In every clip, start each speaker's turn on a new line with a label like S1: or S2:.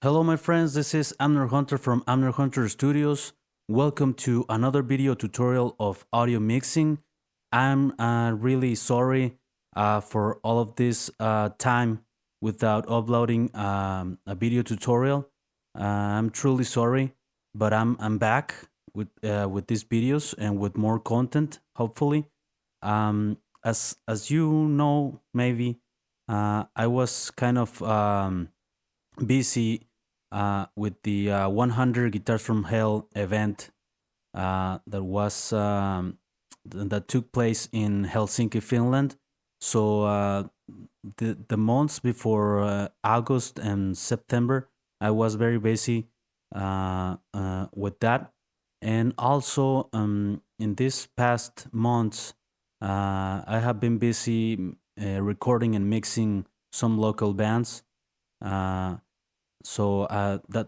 S1: Hello, my friends. This is Amner Hunter from Amner Hunter Studios. Welcome to another video tutorial of audio mixing. I'm really sorry for all of this time without uploading a video tutorial. I'm truly sorry, but I'm back with these videos and with more content. Hopefully, as you know, maybe I was kind of busy with the 100 Guitars from Hell event that took place in Helsinki, Finland. So the months before August and September, I was very busy with that, and also in these past months, I have been busy recording and mixing some local bands. Uh,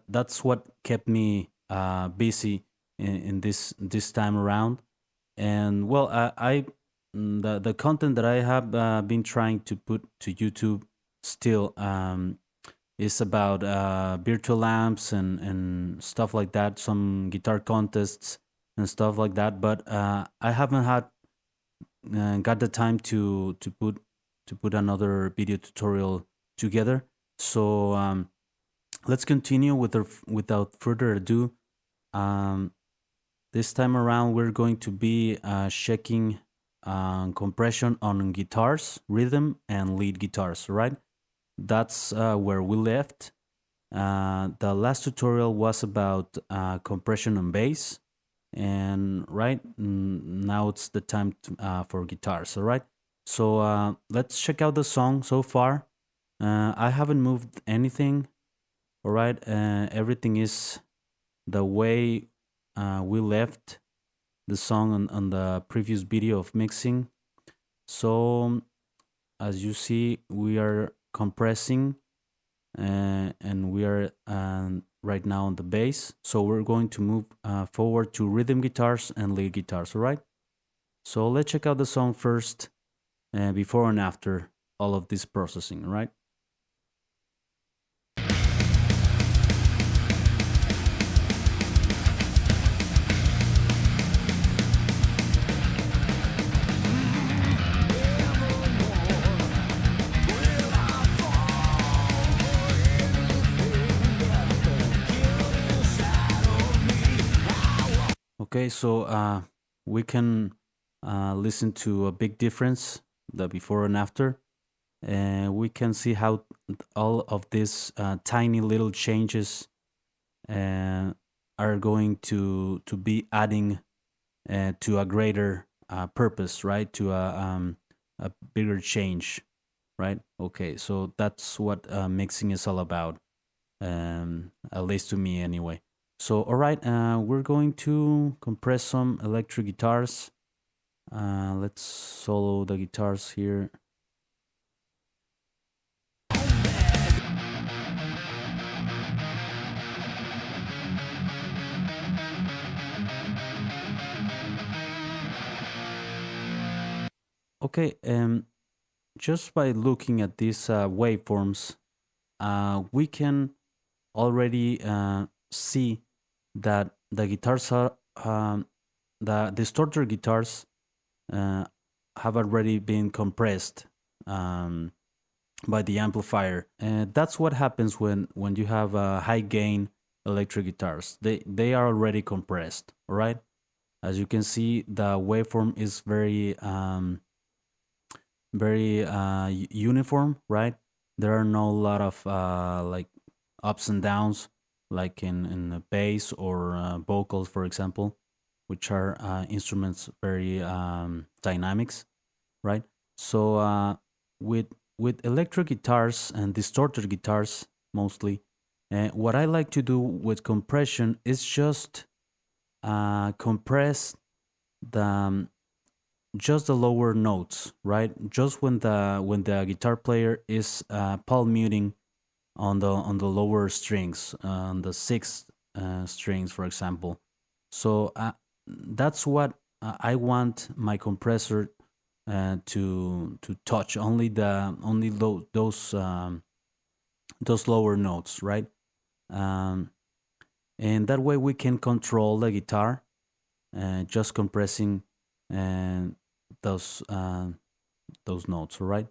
S1: that's what kept me busy in this time around. And well, the content that I have been trying to put to YouTube still is about virtual amps and stuff like that, some guitar contests and stuff like that. But I haven't had got the time to put another video tutorial together. So let's continue without further ado. Um, this time around, we're going to be checking compression on guitars, rhythm, and lead guitars. Right? That's where we left. The last tutorial was about compression on bass, and now it's the time for guitars. All right. So let's check out the song so far. I haven't moved anything. All right, everything is the way we left the song on the previous video of mixing. So as you see, we are compressing and we are right now on the bass. So we're going to move forward to rhythm guitars and lead guitars. All right. So let's check out the song first, before and after all of this processing. All right. Okay, so we can listen to a big difference, the before and after, and we can see how all of these tiny little changes uh, are going to be adding to a greater purpose, right? To a bigger change, right? Okay, so that's what mixing is all about, at least to me anyway. So, all right, we're going to compress some electric guitars. Let's solo the guitars here. Okay, just by looking at these waveforms, we can already see that the guitars are the distorter guitars uh, have already been compressed by the amplifier. And that's what happens when you have high gain electric guitars. They are already compressed. All right. As you can see, the waveform is very uniform. Right. There are no lot of like ups and downs like in the bass or vocals, for example, which are instruments very dynamics, right? So with electric guitars and distorted guitars mostly, what I like to do with compression is just compress the just the lower notes, right? Just when the guitar player is palm muting on the lower strings, on the sixth strings, for example. So that's what I want my compressor to touch only those lower notes, right? um, and that way we can control the guitar, just compressing and those those notes. All right.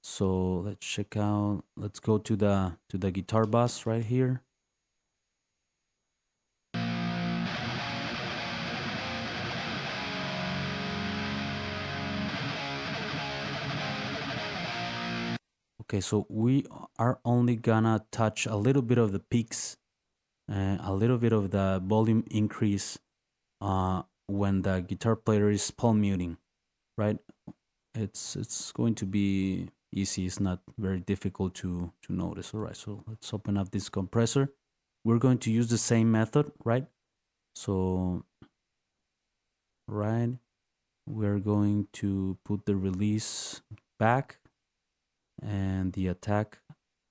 S1: So let's check out. Let's go to the guitar bus right here. Okay, so we are only gonna touch a little bit of the peaks, a little bit of the volume increase when the guitar player is palm muting, right? It's going to be easy. It's not very difficult to notice. All right, so let's open up this compressor. We're going to use the same method, right? So, right, we're going to put the release back and the attack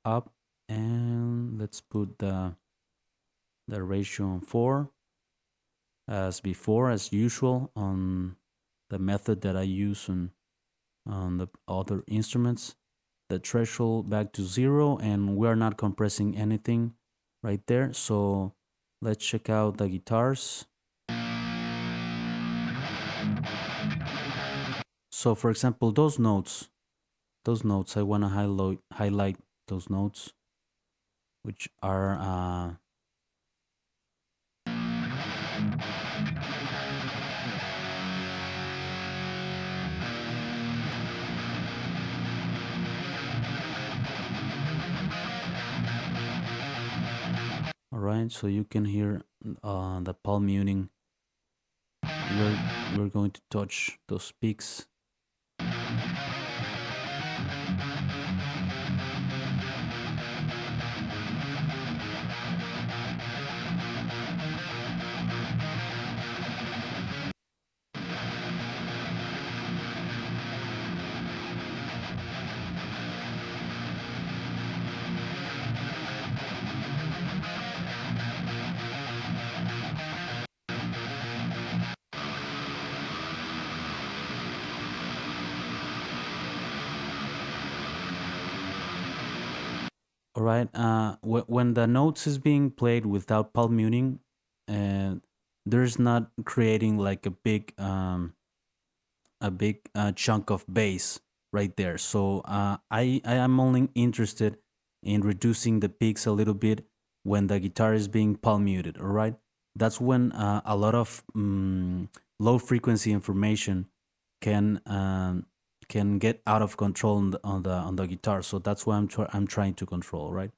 S1: up, and let's put the ratio on 4 as before, as usual, on the method that I use on the other instruments. The threshold back to 0, and we are not compressing anything right there. So let's check out the guitars. So for example, those notes, I want to highlight those notes, which are all right. So you can hear the palm muting. We're going to touch those peaks. All right. When the notes is being played without palm muting, and there's not creating like a big chunk of bass right there. So I am only interested in reducing the peaks a little bit when the guitar is being palm muted. All right. That's when a lot of low frequency information can can get out of control on the guitar. So that's why I'm trying to control, right?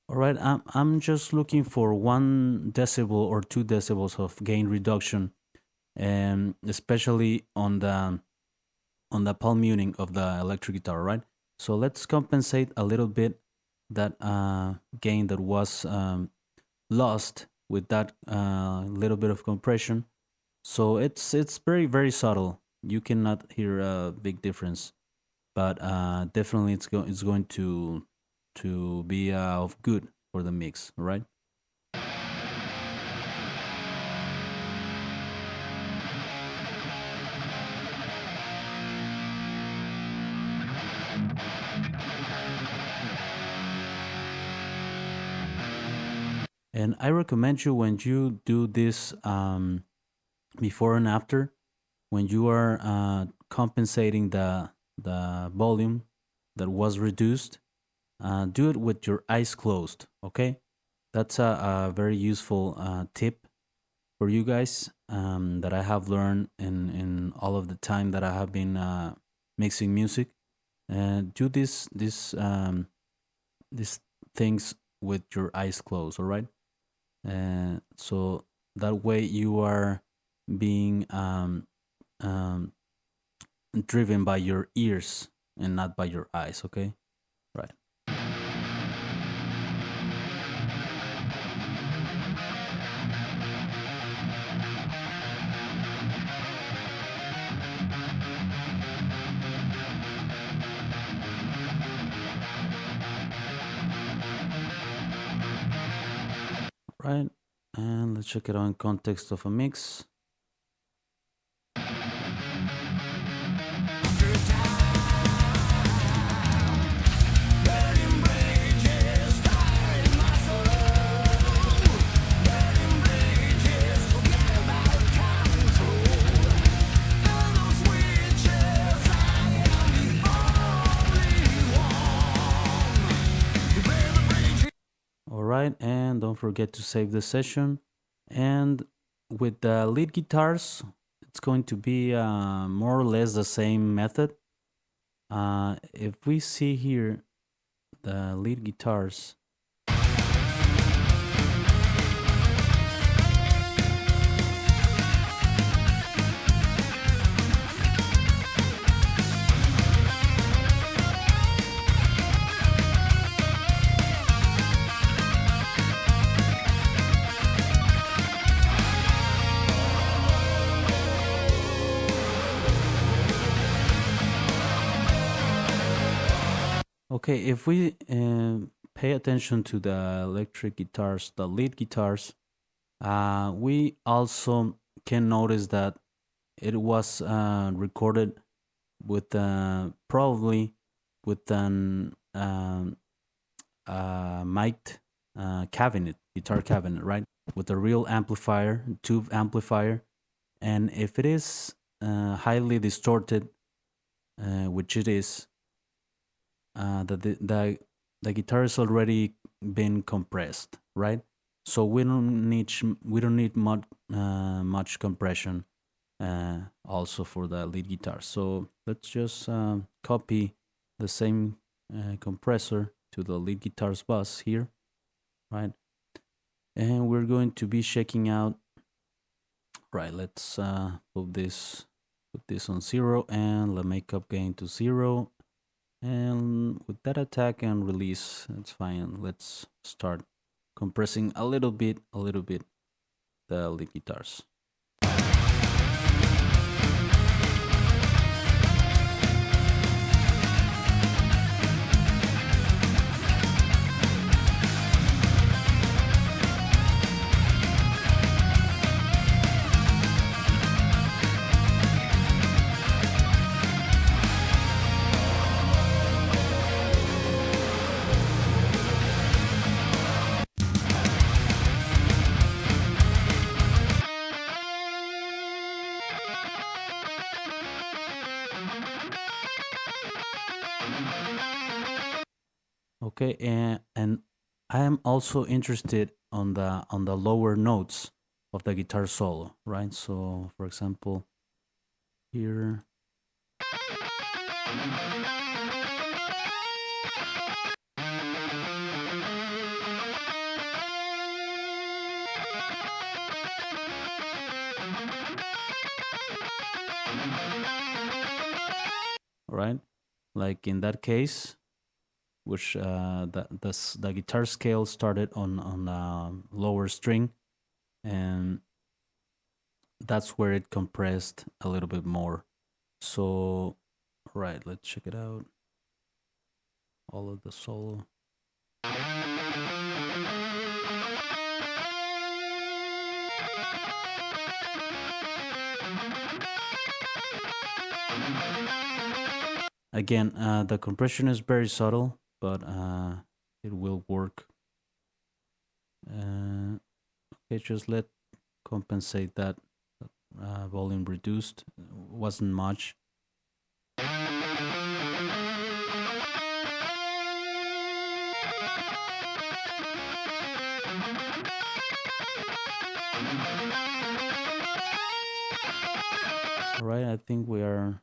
S1: All right, I'm just looking for 1 decibel or 2 decibels of gain reduction, and especially on the palm muting of the electric guitar, right? So let's compensate a little bit that gain that was lost with that little bit of compression. So it's very subtle. You cannot hear a big difference, but definitely it's going to be of good for the mix, right? And I recommend you when you do this before and after, when you are compensating the volume that was reduced, do it with your eyes closed. Okay, that's a very useful tip for you guys that I have learned in all of the time that I have been mixing music. Do these things with your eyes closed. All right, so that way you are being um, driven by your ears and not by your eyes. Okay, right. Right, and let's check it out in context of a mix. All right, and don't forget to save the session. And with the lead guitars, it's going to be more or less the same method. If we see here the lead guitars, okay, if we pay attention to the electric guitars, the lead guitars, we also can notice that it was recorded with probably with an mic'd cabinet, guitar cabinet, right? With a real amplifier, tube amplifier. And if it is highly distorted, which it is, the guitar is already been compressed, right? So we don't need much compression also for the lead guitar. So let's just copy the same compressor to the lead guitar's bus here, right? And we're going to be checking out. Right, let's put this on 0 and let makeup gain to 0. And with that attack and release, that's fine. Let's start compressing a little bit, the lead guitars. Okay, and I am also interested on the lower notes of the guitar solo, right? So, for example, here, right? Like in that case, which the guitar scale started on lower string, and that's where it compressed a little bit more. So, right, let's check it out. All of the solo. Again, the compression is very subtle, but it will work Uh, okay, just let compensate that volume reduced. Wasn't much. All right, I think we are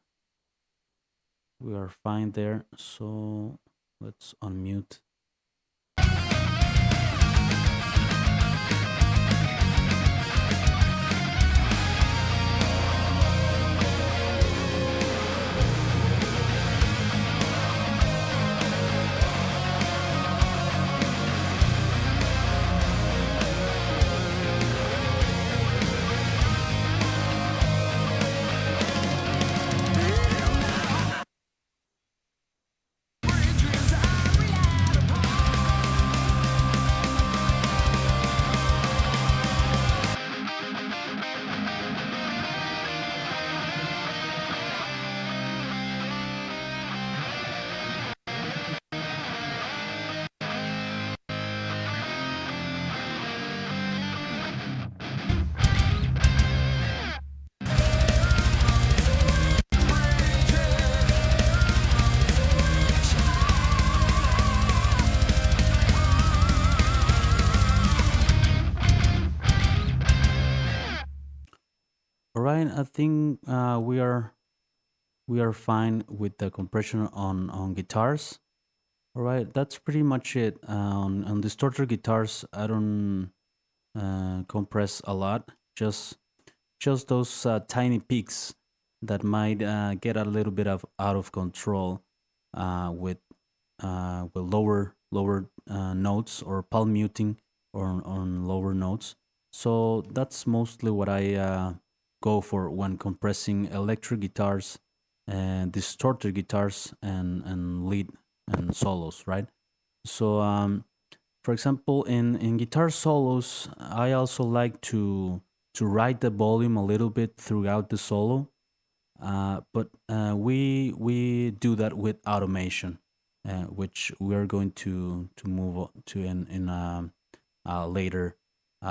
S1: fine there. So let's unmute. All right, I think we are fine with the compression on guitars. All right, that's pretty much it. On distorted guitars, I don't compress a lot. Just those tiny peaks that might get a little bit of out of control with lower notes or palm muting or on lower notes. So that's mostly what I go for when compressing electric guitars and distorted guitars and lead and solos, right? So for example, in guitar solos, I also like to ride the volume a little bit throughout the solo, but we do that with automation, which we are going to move to in a later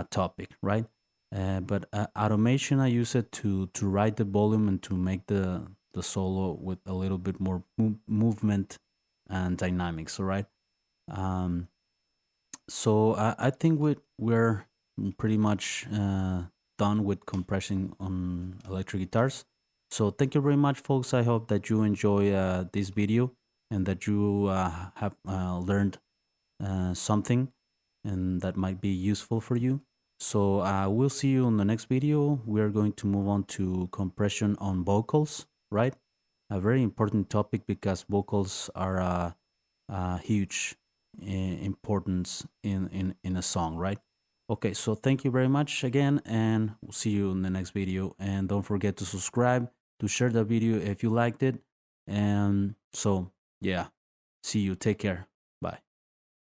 S1: topic, right? But automation, I use it to ride the volume and to make the solo with a little bit more movement and dynamics, all right? Um, so I think we're pretty much done with compressing on electric guitars. So thank you very much, folks. I hope that you enjoy this video and that you have learned something and that might be useful for you. So we'll see you on the next video. We are going to move on to compression on vocals, right? A very important topic because vocals are huge importance in a song, right? Okay, so thank you very much again, and we'll see you in the next video. And don't forget to subscribe, to share the video if you liked it. And so, yeah, see you. Take care.